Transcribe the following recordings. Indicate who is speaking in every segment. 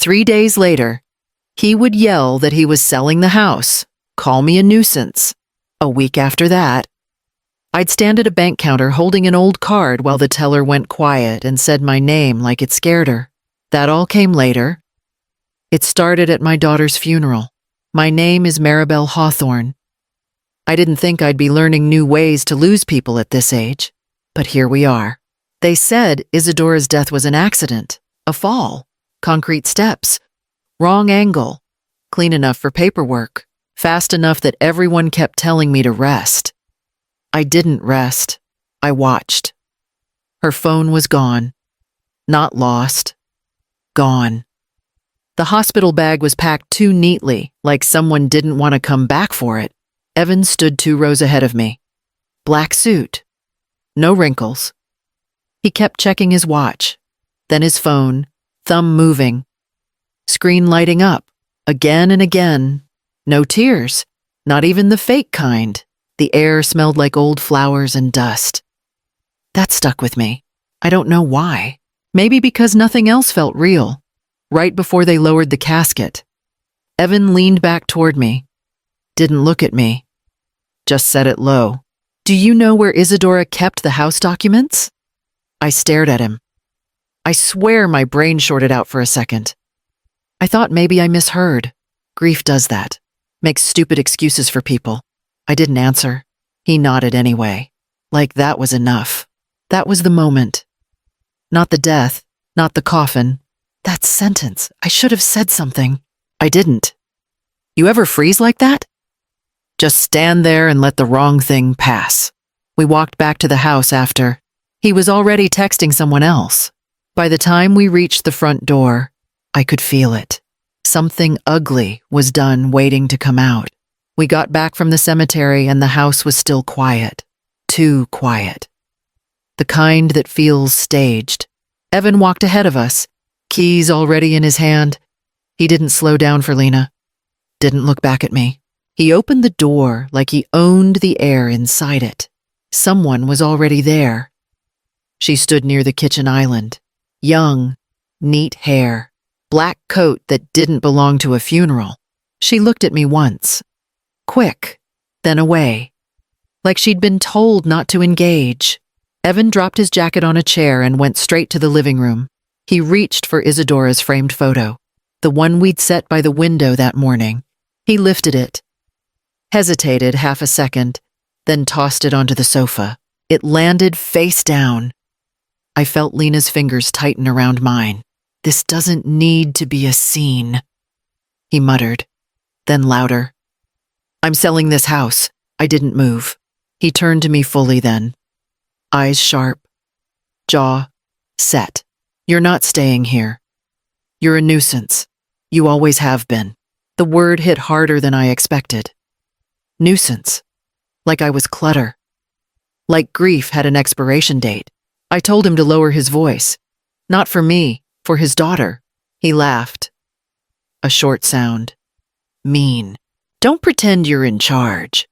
Speaker 1: 3 days later, he would yell that he was selling the house, call me a nuisance. A week after that, I'd stand at a bank counter holding an old card while the teller went quiet and said my name like it scared her. That all came later. It started at my daughter's funeral. My name is Maribel Hawthorne. I didn't think I'd be learning new ways to lose people at this age, but here we are. They said Isadora's death was an accident, a fall, concrete steps, wrong angle, clean enough for paperwork, fast enough that everyone kept telling me to rest. I didn't rest. I watched. Her phone was gone. Not lost. Gone. The hospital bag was packed too neatly, like someone didn't want to come back for it. Evan stood 2 rows ahead of me. Black suit. No wrinkles. He kept checking his watch, then his phone, thumb moving. Screen lighting up, again and again. No tears, not even the fake kind. The air smelled like old flowers and dust. That stuck with me. I don't know why. Maybe because nothing else felt real. Right before they lowered the casket, Evan leaned back toward me. Didn't look at me. Just said it low. Do you know where Isadora kept the house documents? I stared at him. I swear my brain shorted out for a second. I thought maybe I misheard. Grief does that. Makes stupid excuses for people. I didn't answer. He nodded anyway. Like that was enough. That was the moment. Not the death, not the coffin. That sentence. I should have said something. I didn't. You ever freeze like that? Just stand there and let the wrong thing pass. We walked back to the house after. He was already texting someone else. By the time we reached the front door, I could feel it. Something ugly was done waiting to come out. We got back from the cemetery and the house was still quiet. Too quiet. The kind that feels staged. Evan walked ahead of us, keys already in his hand. He didn't slow down for Lena. Didn't look back at me. He opened the door like he owned the air inside it. Someone was already there. She stood near the kitchen island. Young, neat hair, black coat that didn't belong to a funeral. She looked at me once. Quick, then away. Like she'd been told not to engage. Evan dropped his jacket on a chair and went straight to the living room. He reached for Isadora's framed photo, the one we'd set by the window that morning. He lifted it, hesitated half a second, then tossed it onto the sofa. It landed face down. I felt Lena's fingers tighten around mine. This doesn't need to be a scene, he muttered, then louder. I'm selling this house. I didn't move. He turned to me fully then. Eyes sharp, jaw set. You're not staying here. You're a nuisance. You always have been. The word hit harder than I expected. Nuisance. Like I was clutter. Like grief had an expiration date. I told him to lower his voice. Not for me, for his daughter. He laughed. A short sound. Mean. Don't pretend you're in charge.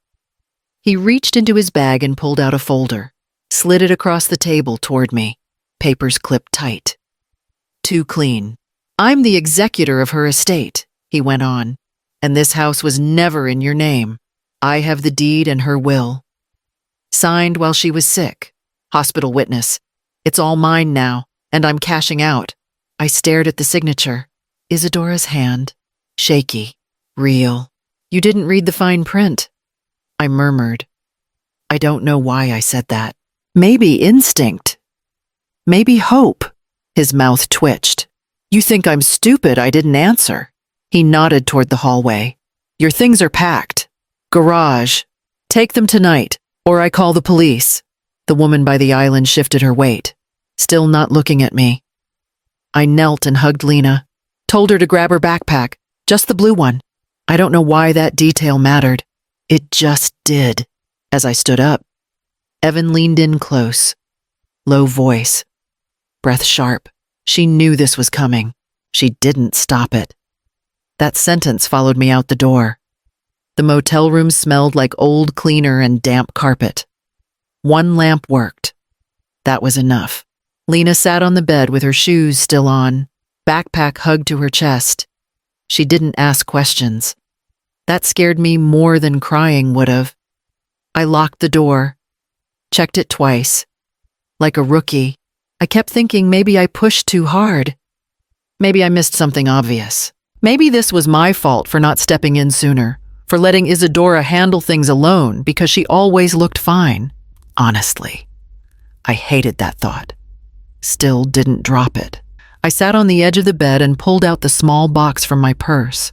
Speaker 1: He reached into his bag and pulled out a folder, slid it across the table toward me, papers clipped tight. Too clean. I'm the executor of her estate, he went on, and this house was never in your name. I have the deed and her will. Signed while she was sick. Hospital witness. It's all mine now, and I'm cashing out. I stared at the signature. Isadora's hand. Shaky. Real. You didn't read the fine print. I murmured. I don't know why I said that. Maybe instinct. Maybe hope. His mouth twitched. You think I'm stupid I didn't answer. He nodded toward the hallway. Your things are packed. Garage. Take them tonight, or I call the police. The woman by the island shifted her weight, still not looking at me. I knelt and hugged Lena, told her to grab her backpack, just the blue one. I don't know why that detail mattered. It just did. As I stood up, Evan leaned in close. Low voice. Breath sharp. She knew this was coming. She didn't stop it. That sentence followed me out the door. The motel room smelled like old cleaner and damp carpet. One lamp worked. That was enough. Lena sat on the bed with her shoes still on, backpack hugged to her chest. She didn't ask questions. That scared me more than crying would have. I locked the door, checked it twice. Like a rookie, I kept thinking maybe I pushed too hard. Maybe I missed something obvious. Maybe this was my fault for not stepping in sooner, for letting Isadora handle things alone because she always looked fine. Honestly, I hated that thought. Still didn't drop it. I sat on the edge of the bed and pulled out the small box from my purse.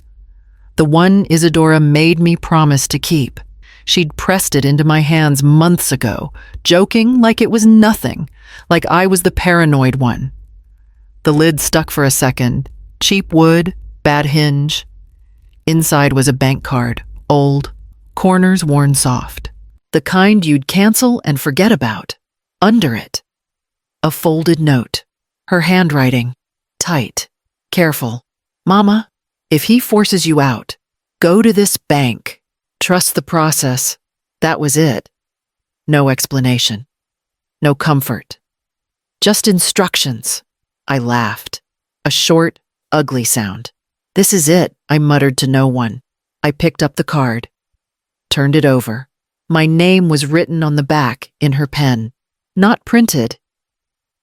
Speaker 1: The one Isadora made me promise to keep. She'd pressed it into my hands months ago, joking like it was nothing, like I was the paranoid one. The lid stuck for a second. Cheap wood, bad hinge. Inside was a bank card, old, corners worn soft. The kind you'd cancel and forget about. Under it, a folded note. Her handwriting, tight, careful. Mama, if he forces you out, go to this bank. Trust the process. That was it. No explanation. No comfort. Just instructions. I laughed. A short, ugly sound. This is it, I muttered to no one. I picked up the card. Turned it over. My name was written on the back in her pen. Not printed.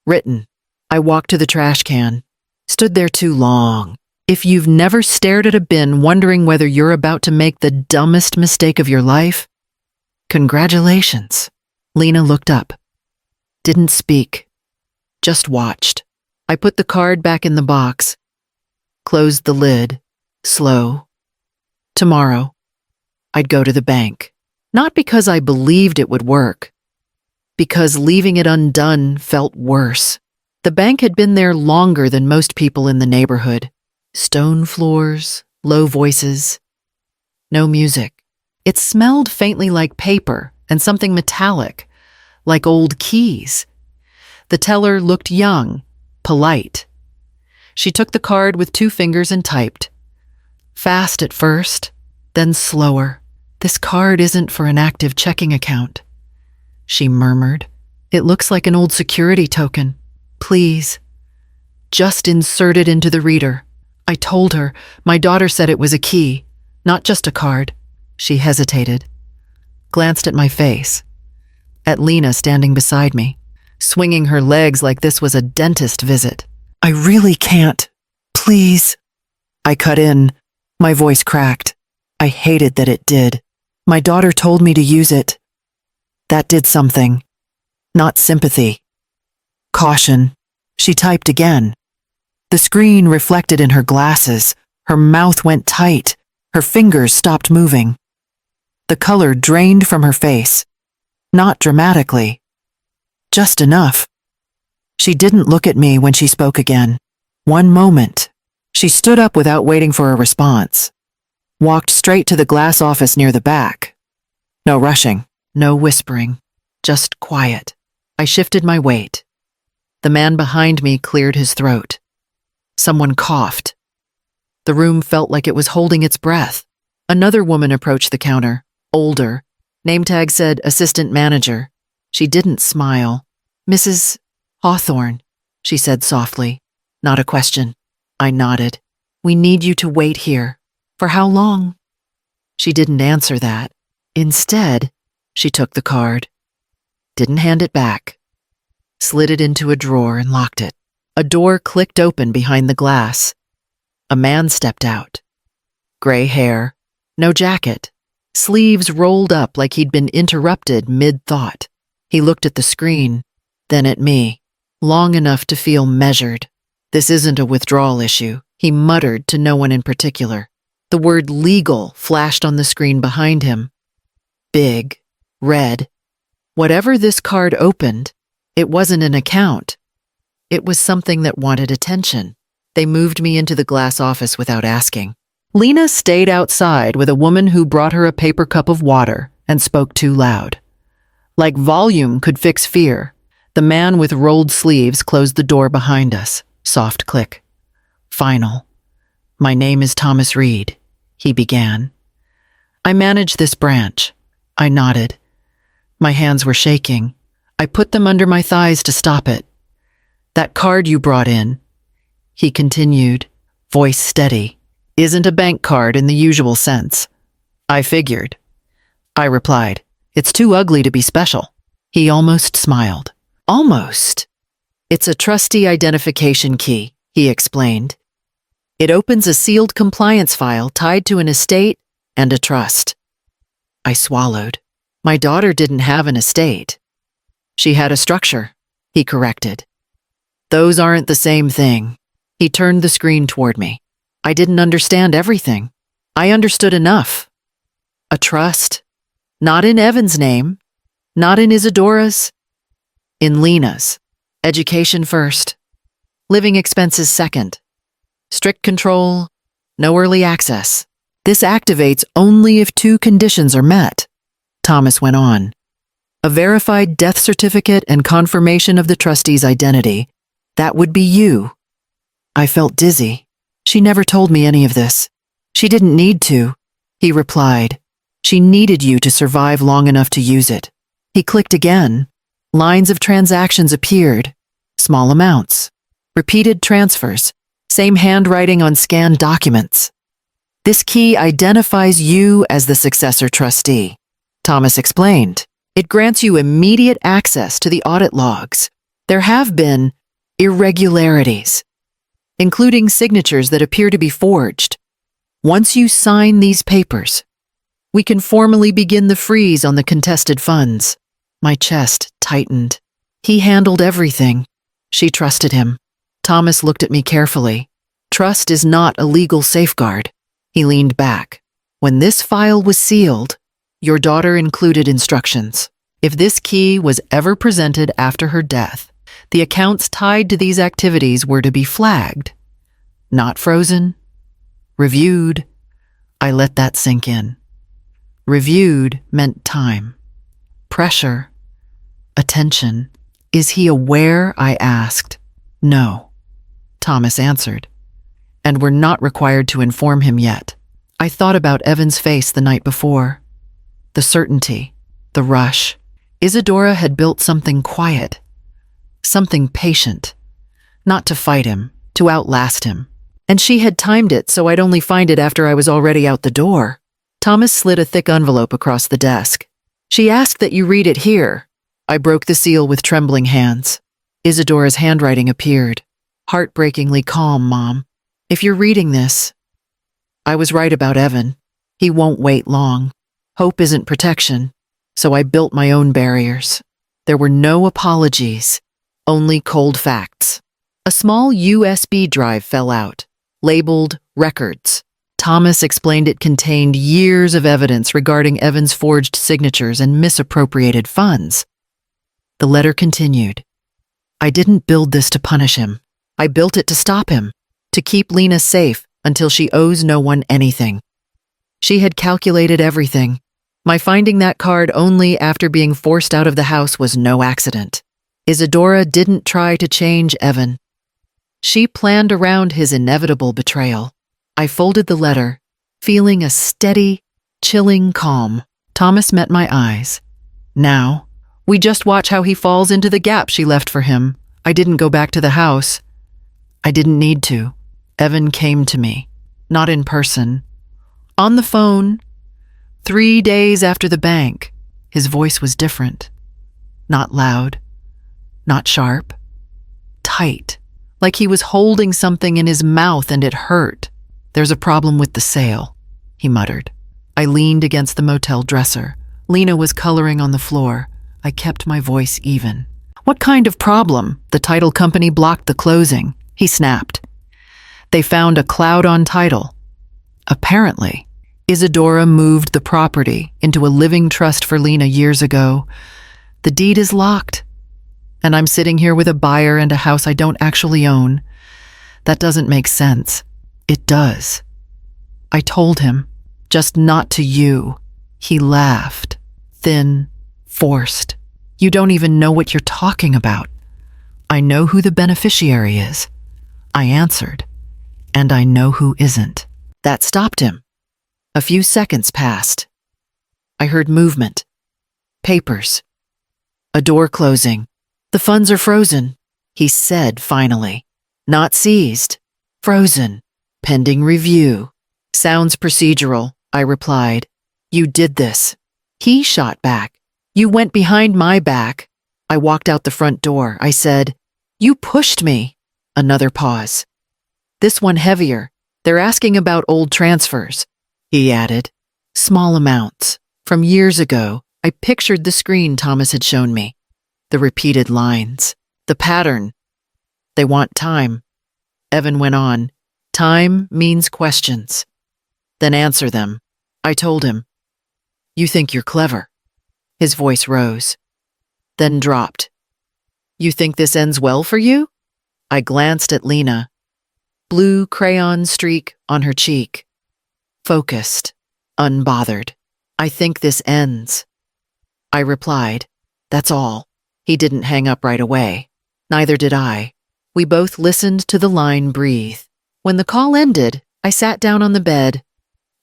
Speaker 1: Written. I walked to the trash can. Stood there too long. If you've never stared at a bin wondering whether you're about to make the dumbest mistake of your life, congratulations. Lena looked up. Didn't speak. Just watched. I put the card back in the box. Closed the lid. Slow. Tomorrow, I'd go to the bank. Not because I believed it would work. Because leaving it undone felt worse. The bank had been there longer than most people in the neighborhood. Stone floors, low voices, no music. It smelled faintly like paper and something metallic, like old keys. The teller looked young, polite. She took the card with 2 fingers and typed. Fast at first, then slower. This card isn't for an active checking account. She murmured. It looks like an old security token. Please. Just insert it into the reader. I told her. My daughter said it was a key, not just a card. She hesitated. Glanced at my face. At Lena standing beside me, swinging her legs like this was a dentist visit. I really can't. Please. I cut in. My voice cracked. I hated that it did. My daughter told me to use it. That did something. Not sympathy. Caution. She typed again. The screen reflected in her glasses. Her mouth went tight. Her fingers stopped moving. The color drained from her face. Not dramatically. Just enough. She didn't look at me when she spoke again. One moment. She stood up without waiting for a response. Walked straight to the glass office near the back. No rushing. No whispering. Just quiet. I shifted my weight. The man behind me cleared his throat. Someone coughed. The room felt like it was holding its breath. Another woman approached the counter, older. Name tag said assistant manager. She didn't smile. Mrs. Hawthorne, she said softly. Not a question. I nodded. We need you to wait here. For how long? She didn't answer that. Instead, she took the card. Didn't hand it back. Slid it into a drawer and locked it. A door clicked open behind the glass. A man stepped out. Gray hair, no jacket, sleeves rolled up like he'd been interrupted mid-thought. He looked at the screen, then at me, long enough to feel measured. This isn't a withdrawal issue, he muttered to no one in particular. The word legal flashed on the screen behind him. Big, red. Whatever this card opened, it wasn't an account. It was something that wanted attention. They moved me into the glass office without asking. Lena stayed outside with a woman who brought her a paper cup of water and spoke too loud. Like volume could fix fear, the man with rolled sleeves closed the door behind us. Soft click. Final. My name is Thomas Reed, he began. I manage this branch. I nodded. My hands were shaking. I put them under my thighs to stop it. That card you brought in, He continued, voice steady. Isn't a bank card in the usual sense. I figured. I replied, it's too ugly to be special. He almost smiled. Almost. It's a trustee identification key, he explained. It opens a sealed compliance file tied to an estate and a trust. I swallowed. My daughter didn't have an estate. She had a structure, he corrected. Those aren't the same thing. He turned the screen toward me. I didn't understand everything. I understood enough. A trust. Not in Evan's name. Not in Isadora's. In Lena's. Education first. Living expenses second. Strict control. No early access. This activates only if two conditions are met. Thomas went on. A verified death certificate and confirmation of the trustee's identity. That would be you. I felt dizzy. She never told me any of this. She didn't need to. He replied. She needed you to survive long enough to use it. He clicked again. Lines of transactions appeared. Small amounts. Repeated transfers. Same handwriting on scanned documents. This key identifies you as the successor trustee. Thomas explained. It grants you immediate access to the audit logs. There have been irregularities, including signatures that appear to be forged. Once you sign these papers, we can formally begin the freeze on the contested funds. My chest tightened. He handled everything. She trusted him. Thomas looked at me carefully. Trust is not a legal safeguard. He leaned back. When this file was sealed, your daughter included instructions. If this key was ever presented after her death, the accounts tied to these activities were to be flagged. Not frozen. Reviewed. I let that sink in. Reviewed meant time. Pressure. Attention. Is he aware? I asked. No. Thomas answered. And we're not required to inform him yet. I thought about Evan's face the night before. The certainty. The rush. Isadora had built something quiet. Something patient. Not to fight him, to outlast him. And she had timed it so I'd only find it after I was already out the door. Thomas slid a thick envelope across the desk. She asked that you read it here. I broke the seal with trembling hands. Isadora's handwriting appeared. Heartbreakingly calm, Mom. If you're reading this, I was right about Evan. He won't wait long. Hope isn't protection, so I built my own barriers. There were no apologies, only cold facts. A small USB drive fell out, labeled Records. Thomas explained it contained years of evidence regarding Evan's forged signatures and misappropriated funds. The letter continued. I didn't build this to punish him. I built it to stop him, to keep Lena safe until she owes no one anything. She had calculated everything. My finding that card only after being forced out of the house was no accident. Isadora didn't try to change Evan. She planned around his inevitable betrayal. I folded the letter, feeling a steady, chilling calm. Thomas met my eyes. Now, we just watch how he falls into the gap she left for him. I didn't go back to the house. I didn't need to. Evan came to me, not in person. On the phone, 3 days after the bank, his voice was different. Not loud, not sharp, tight, like he was holding something in his mouth and it hurt. There's a problem with the sale, he muttered. I leaned against the motel dresser. Lena was coloring on the floor. I kept my voice even. What kind of problem? The title company blocked the closing, he snapped. They found a cloud on title. Apparently, Isadora moved the property into a living trust for Lena years ago. The deed is locked, and I'm sitting here with a buyer and a house I don't actually own. That doesn't make sense. It does. I told him, just not to you. He laughed, thin, forced. You don't even know what you're talking about. I know who the beneficiary is. I answered, and I know who isn't. That stopped him. A few seconds passed. I heard movement. Papers. A door closing. The funds are frozen, he said finally. Not seized, Frozen. Pending review. Sounds procedural, I replied. You did this. He shot back. You went behind my back. I walked out the front door. I said, You pushed me. Another pause. This one heavier. They're asking about old transfers. He added. Small amounts. From years ago, I pictured the screen Thomas had shown me. The repeated lines. The pattern. They want time. Evan went on. Time means questions. Then answer them. I told him. You think you're clever. His voice rose. Then dropped. You think this ends well for you? I glanced at Lena. Blue crayon streak on her cheek. Focused. Unbothered. I think this ends. I replied. That's all. He didn't hang up right away. Neither did I. We both listened to the line breathe. When the call ended, I sat down on the bed.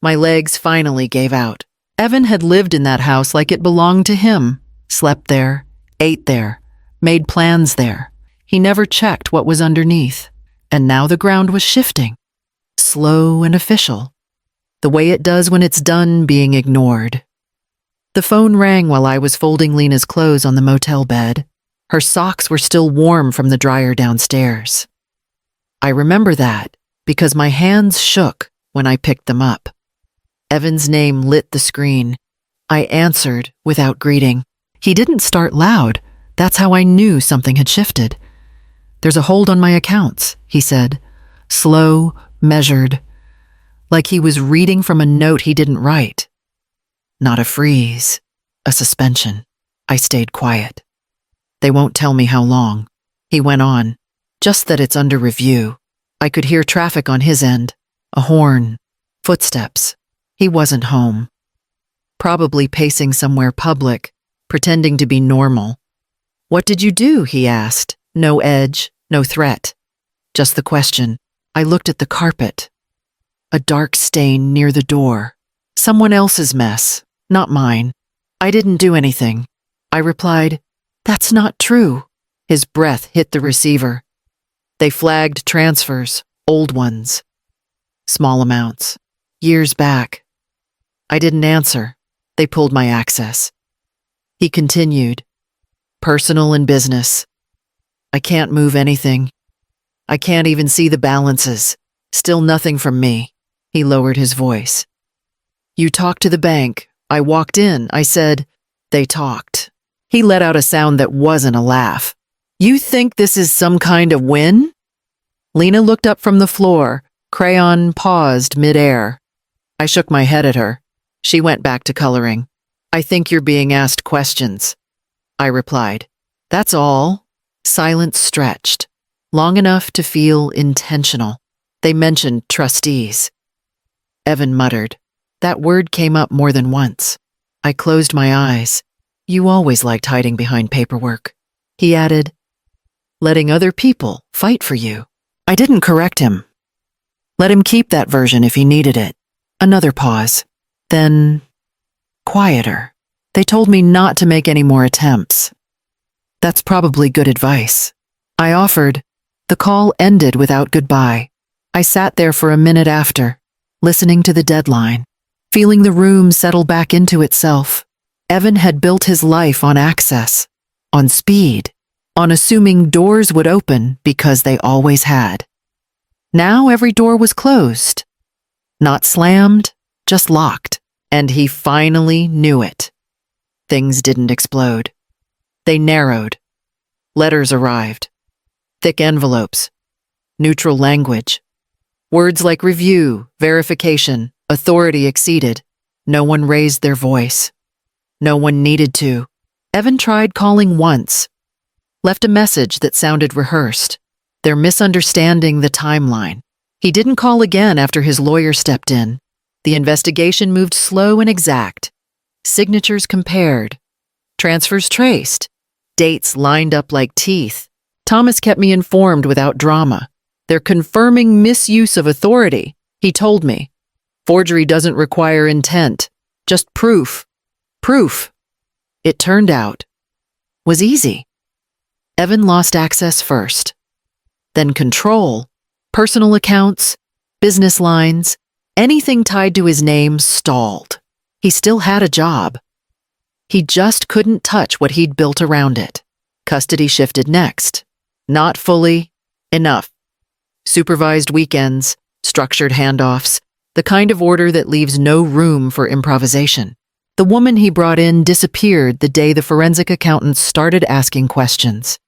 Speaker 1: My legs finally gave out. Evan had lived in that house like it belonged to him. Slept there, ate there, made plans there. He never checked what was underneath. And now the ground was shifting. Slow and official. The way it does when it's done being ignored. The phone rang while I was folding Lena's clothes on the motel bed. Her socks were still warm from the dryer downstairs. I remember that because my hands shook when I picked them up. Evan's name lit the screen. I answered without greeting. He didn't start loud. That's how I knew something had shifted. There's a hold on my accounts, he said. Slow, measured. Like he was reading from a note he didn't write. Not a freeze, a suspension. I stayed quiet. They won't tell me how long. He went on. Just that it's under review. I could hear traffic on his end. A horn. Footsteps. He wasn't home. Probably pacing somewhere public, pretending to be normal. What did you do? He asked. No edge, no threat. Just the question. I looked at the carpet. A dark stain near the door. Someone else's mess, not mine. I didn't do anything. I replied, That's not true. His breath hit the receiver. They flagged transfers, old ones. Small amounts. Years back. I didn't answer. They pulled my access. He continued. Personal and business. I can't move anything. I can't even see the balances. Still nothing from me. He lowered his voice. You talked to the bank. I walked in. I said, They talked. He let out a sound that wasn't a laugh. You think this is some kind of win? Lena looked up from the floor. Crayon paused midair. I shook my head at her. She went back to coloring. I think you're being asked questions. I replied. That's all. Silence stretched. Long enough to feel intentional. They mentioned trustees. Evan muttered. That word came up more than once. I closed my eyes. You always liked hiding behind paperwork. He added, letting other people fight for you. I didn't correct him. Let him keep that version if he needed it. Another pause. Then, quieter. They told me not to make any more attempts. That's probably good advice. I offered. The call ended without goodbye. I sat there for a minute after, listening to the deadline, feeling the room settle back into itself. Evan had built his life on access, on speed, on assuming doors would open because they always had. Now every door was closed. Not slammed, just locked. And he finally knew it. Things didn't explode. They narrowed. Letters arrived. Thick envelopes. Neutral language. Words like review, verification, authority exceeded. No one raised their voice. No one needed to. Evan tried calling once. Left a message that sounded rehearsed. They're misunderstanding the timeline. He didn't call again after his lawyer stepped in. The investigation moved slow and exact. Signatures compared. Transfers traced. Dates lined up like teeth. Thomas kept me informed without drama. They're confirming misuse of authority, he told me. Forgery doesn't require intent. Just proof. Proof. It turned out. Was easy. Evan lost access first. Then control. Personal accounts, business lines, anything tied to his name stalled. He still had a job. He just couldn't touch what he'd built around it. Custody shifted next. Not fully. Enough. Supervised weekends, structured handoffs, the kind of order that leaves no room for improvisation. The woman he brought in disappeared the day the forensic accountant started asking questions.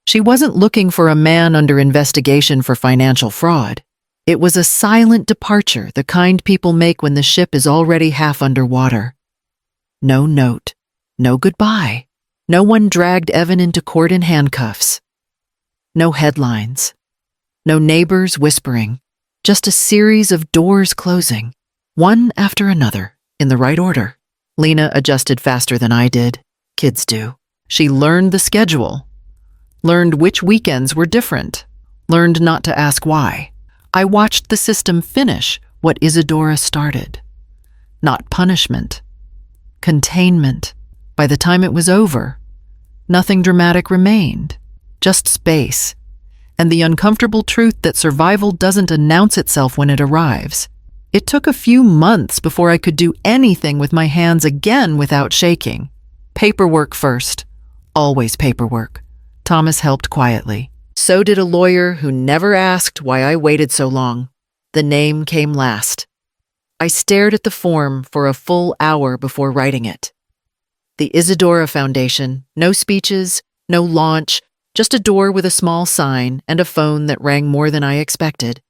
Speaker 1: She wasn't looking for a man under investigation for financial fraud. It was a silent departure, the kind people make when the ship is already half underwater. No note, no goodbye. No one dragged Evan into court in handcuffs. No headlines. No neighbors whispering. Just a series of doors closing, one after another, in the right order. Lena adjusted faster than I did. Kids do. She learned the schedule. Learned which weekends were different. Learned not to ask why. I watched the system finish what Isadora started. Not punishment. Containment. By the time it was over, nothing dramatic remained. Just space. And the uncomfortable truth that survival doesn't announce itself when it arrives. It took a few months before I could do anything with my hands again without shaking. Paperwork first. Always paperwork. Thomas helped quietly. So did a lawyer who never asked why I waited so long. The name came last. I stared at the form for a full hour before writing it. The Isadora Foundation, no speeches, no launch, just a door with a small sign and a phone that rang more than I expected.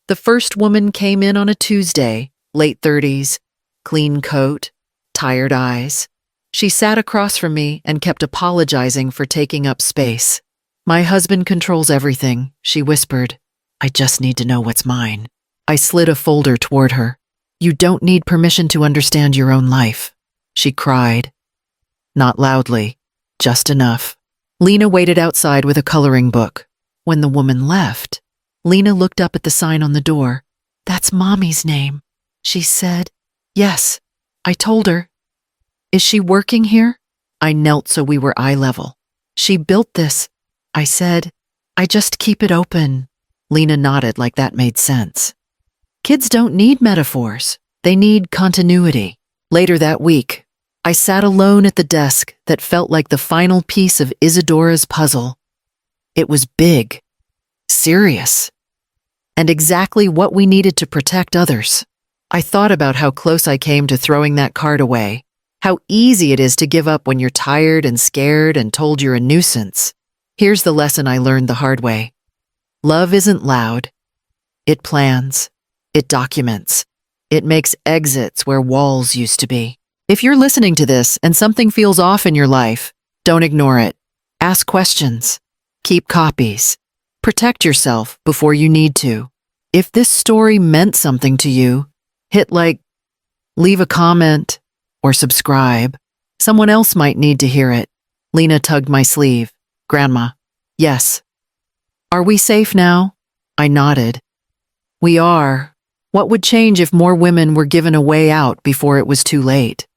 Speaker 1: The first woman came in on a Tuesday, late 30s, clean coat, tired eyes. She sat across from me and kept apologizing for taking up space. "My husband controls everything," she whispered. "I just need to know what's mine." I slid a folder toward her. "You don't need permission to understand your own life," she cried. Not loudly, just enough. Lena waited outside with a coloring book. When the woman left, Lena looked up at the sign on the door. "That's Mommy's name," she said. "Yes, I told her." "Is she working here?" I knelt so we were eye level. "She built this," I said. "I just keep it open." Lena nodded like that made sense. Kids don't need metaphors. They need continuity. Later that week, I sat alone at the desk that felt like the final piece of Isadora's puzzle. It was big, serious, and exactly what we needed to protect others. I thought about how close I came to throwing that card away, how easy it is to give up when you're tired and scared and told you're a nuisance. Here's the lesson I learned the hard way. Love isn't loud. It plans. It documents. It makes exits where walls used to be. If you're listening to this and something feels off in your life, don't ignore it. Ask questions. Keep copies. Protect yourself before you need to. If this story meant something to you, hit like, leave a comment, or subscribe. Someone else might need to hear it. Lena tugged my sleeve. "Grandma." "Yes." "Are we safe now?" I nodded. "We are." What would change if more women were given a way out before it was too late?